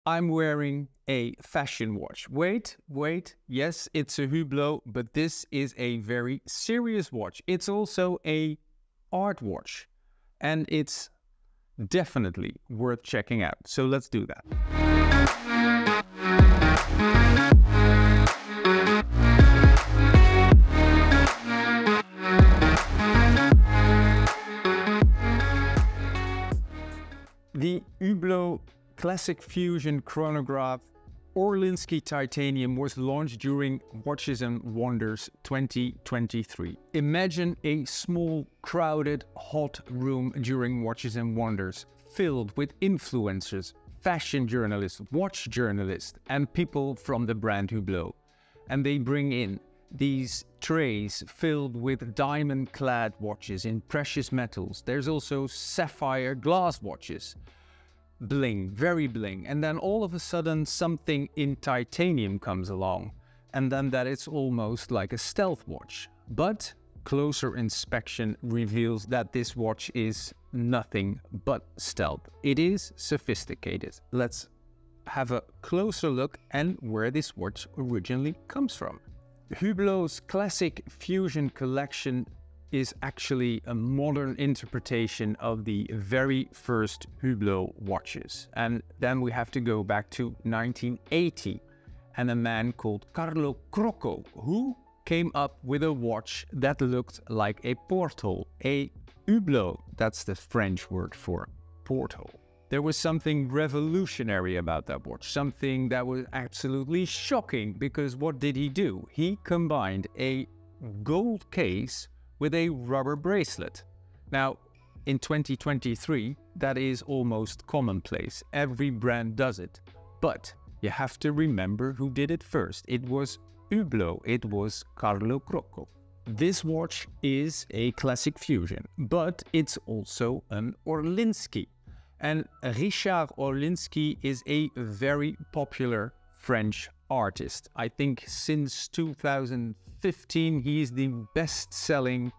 I'm wearing a fashion watch. Wait, yes, it's a Hublot, but this is a very serious watch. It's also a art watch, and it's definitely worth checking out. So let's do that. The Hublot Classic Fusion Chronograph Orlinski Titanium was launched during Watches and Wonders 2023. Imagine a small, crowded, hot room during Watches and Wonders, filled with influencers, fashion journalists, watch journalists, and people from the brand Hublot. And they bring in these trays filled with diamond-clad watches in precious metals. There's also sapphire glass watches. Bling, very bling. And then all of a sudden something in titanium comes along. And then that it's almost like a stealth watch. But closer inspection reveals that this watch is nothing but stealth. It is sophisticated. Let's have a closer look and where this watch originally comes from. Hublot's Classic Fusion collection is actually a modern interpretation of the very first Hublot watches. And then we have to go back to 1980 and a man called Carlo Crocco, who came up with a watch that looked like a porthole, a Hublot. That's the French word for porthole. There was something revolutionary about that watch, something that was absolutely shocking, because what did he do? He combined a gold case with a rubber bracelet. Now, in 2023, that is almost commonplace. Every brand does it. But you have to remember who did it first. It was Hublot. It was Carlo Crocco. This watch is a Classic Fusion, but it's also an Orlinski. And Richard Orlinski is a very popular French artist. I think since 2015 he's the best-selling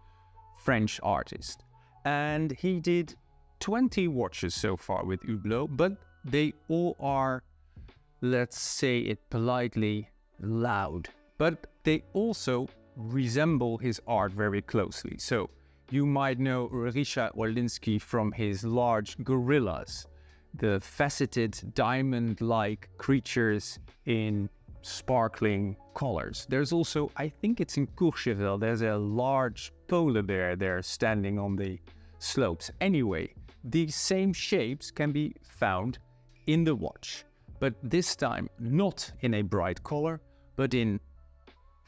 French artist. And he did 20 watches so far with Hublot, but they all are, let's say it politely, loud. But they also resemble his art very closely. So you might know Richard Orlinski from his large gorillas, the faceted diamond-like creatures in sparkling colors. There's also, I think it's in Courchevel, there's a large polar bear there standing on the slopes. Anyway, these same shapes can be found in the watch, but this time not in a bright color, but in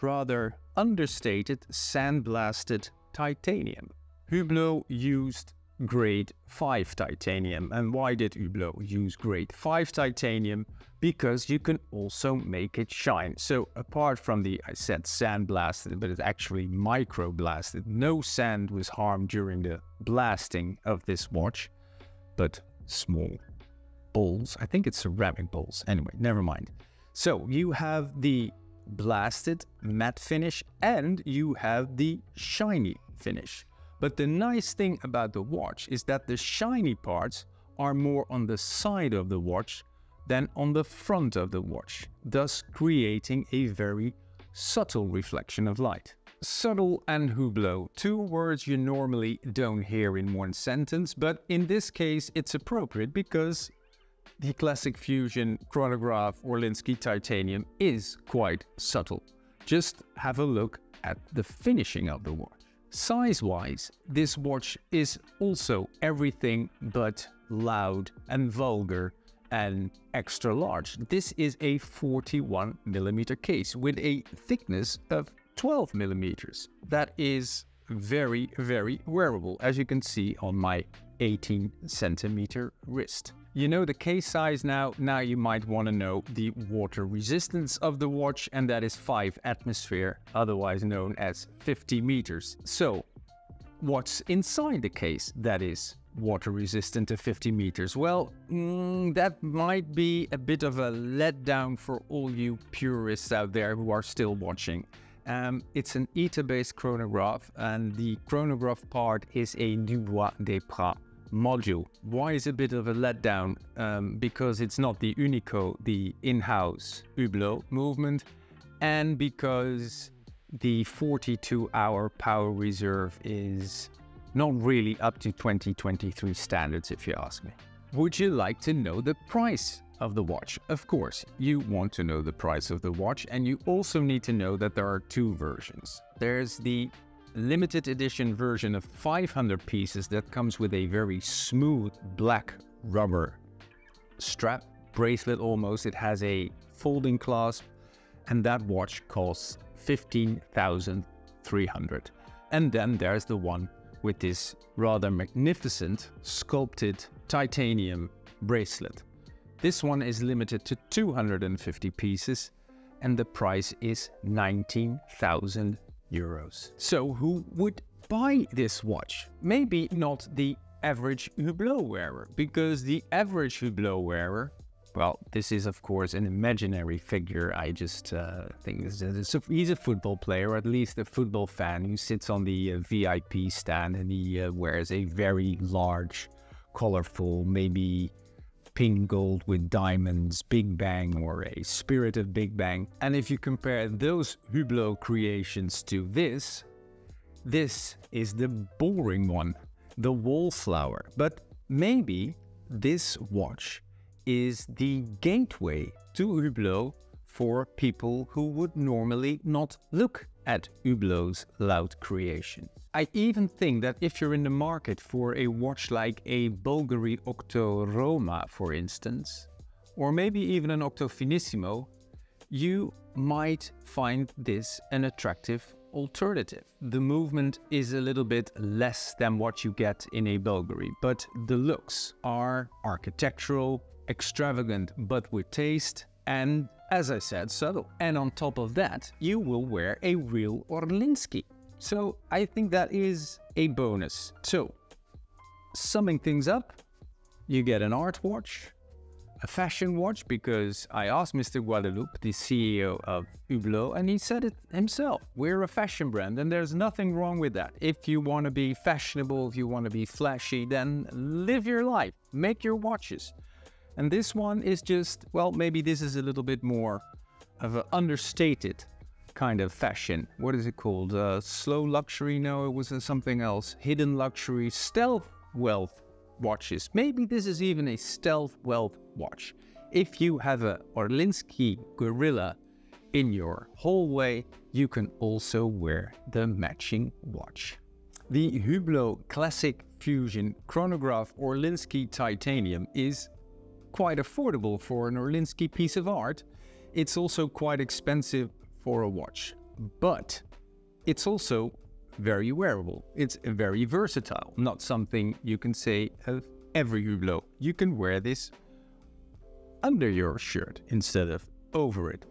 rather understated sandblasted titanium. Hublot used grade 5 titanium. And why did Hublot use grade 5 titanium? Because you can also make it shine. So apart from the, I said sandblasted, but it's actually microblasted. No sand was harmed during the blasting of this watch, but small balls. I think it's ceramic balls. Anyway, never mind. So you have the blasted matte finish and you have the shiny finish. But the nice thing about the watch is that the shiny parts are more on the side of the watch than on the front of the watch, thus creating a very subtle reflection of light. Subtle and Hublot, two words you normally don't hear in one sentence, but in this case it's appropriate because the Classic Fusion Chronograph Orlinski Titanium is quite subtle. Just have a look at the finishing of the watch. Size-wise, this watch is also everything but loud and vulgar and extra large. This is a 41mm case with a thickness of 12mm. That is very, very wearable, as you can see on my 18cm wrist. You know the case size now you might want to know the water resistance of the watch, and that is 5 atmosphere, otherwise known as 50 meters. So, what's inside the case that is water resistant to 50 meters? Well, that might be a bit of a letdown for all you purists out there who are still watching. It's an ETA-based chronograph, and the chronograph part is a Dubois des Pras module. Why is a bit of a letdown? Because it's not the Unico, the in-house Hublot movement, and because the 42-hour power reserve is not really up to 2023 standards, if you ask me. Would you like to know the price of the watch? Of course, you want to know the price of the watch, and you also need to know that there are two versions. There's the limited edition version of 500 pieces that comes with a very smooth black rubber strap, bracelet almost. It has a folding clasp, and that watch costs 15,300. And then there's the one with this rather magnificent sculpted titanium bracelet. This one is limited to 250 pieces, and the price is 19,000 euros. So who would buy this watch? Maybe not the average Hublot wearer, because the average Hublot wearer, well, this is of course an imaginary figure. I just think he's a football player, at least a football fan, who sits on the VIP stand, and he wears a very large, colorful, maybe pink gold with diamonds, Big Bang, or a Spirit of Big Bang. And if you compare those Hublot creations to this is the boring one, the wallflower. But maybe this watch is the gateway to Hublot for people who would normally not look at Hublot's loud creation. I even think that if you're in the market for a watch like a Bulgari Octo Roma, for instance, or maybe even an Octo Finissimo, you might find this an attractive alternative. The movement is a little bit less than what you get in a Bulgari, but the looks are architectural, extravagant but with taste, and as I said, subtle. And on top of that, you will wear a real Orlinski. So I think that is a bonus. So, summing things up, you get an art watch, a fashion watch, because I asked Mr. Guadeloupe, the CEO of Hublot, and he said it himself. We're a fashion brand, and there's nothing wrong with that. If you want to be fashionable, if you want to be flashy, then live your life, make your watches. And this one is just, well, maybe this is a little bit more of an understated kind of fashion. What is it called? Slow luxury? No, it was something else. Hidden luxury, stealth wealth watches. Maybe this is even a stealth wealth watch. If you have a Orlinski Gorilla in your hallway, you can also wear the matching watch. The Hublot Classic Fusion Chronograph Orlinski Titanium is quite affordable for an Orlinski piece of art. It's also quite expensive for a watch, but it's also very wearable. It's very versatile, not something you can say of every Hublot. You can wear this under your shirt instead of over it.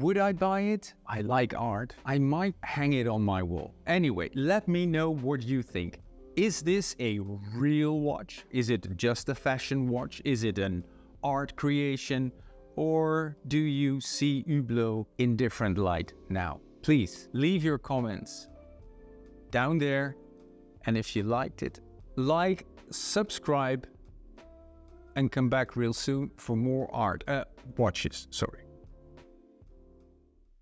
Would I buy it? I like art. I might hang it on my wall. Anyway, let me know what you think. Is this a real watch? Is it just a fashion watch? Is it an art creation? Or do you see Hublot in different light now? Please leave your comments down there. And if you liked it, like, subscribe, and come back real soon for more watches. Sorry.